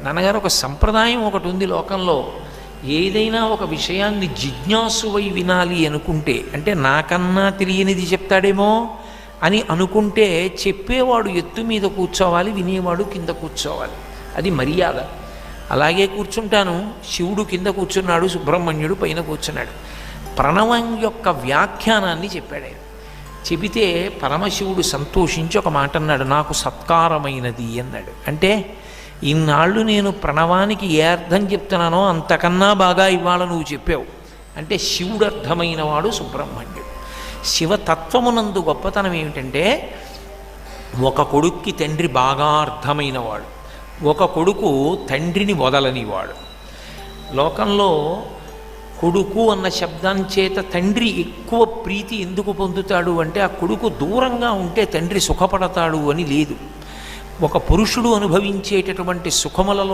నాన్నగారు ఒక సంప్రదాయం ఒకటి ఉంది లోకంలో, ఏదైనా ఒక విషయాన్ని జిజ్ఞాసువై వినాలి అనుకుంటే, అంటే నాకన్నా తెలియనిది చెప్తాడేమో అని అనుకుంటే చెప్పేవాడు ఎత్తు మీద కూర్చోవాలి, వినేవాడు కింద కూర్చోవాలి. అది మర్యాద. అలాగే కూర్చుంటాను. శివుడు కింద కూర్చున్నాడు, సుబ్రహ్మణ్యుడు పైన కూర్చున్నాడు. ప్రణవం యొక్క వ్యాఖ్యానాన్ని చెప్పాడు ఆయన. చెబితే పరమశివుడు సంతోషించి ఒక మాట అన్నాడు, నాకు సత్కారమైనది అన్నాడు. అంటే ఇన్నాళ్ళు నేను ప్రణవానికి ఏ అర్థం చెప్తున్నానో అంతకన్నా బాగా ఇవాళ నువ్వు చెప్పావు. అంటే శివుడు అర్థమైన వాడు సుబ్రహ్మణ్యుడు. శివతత్వమునందు గొప్పతనం ఏమిటంటే, ఒక కొడుక్కి తండ్రి బాగా అర్థమైనవాడు, ఒక కొడుకు తండ్రిని వదలనివాడు. లోకంలో కొడుకు అన్న శబ్దం చేత తండ్రి ఎక్కువ ప్రీతి ఎందుకు పొందుతాడు అంటే, ఆ కొడుకు దూరంగా ఉంటే తండ్రి సుఖపడతాడు అని లేదు. ఒక పురుషుడు అనుభవించేటటువంటి సుఖములలో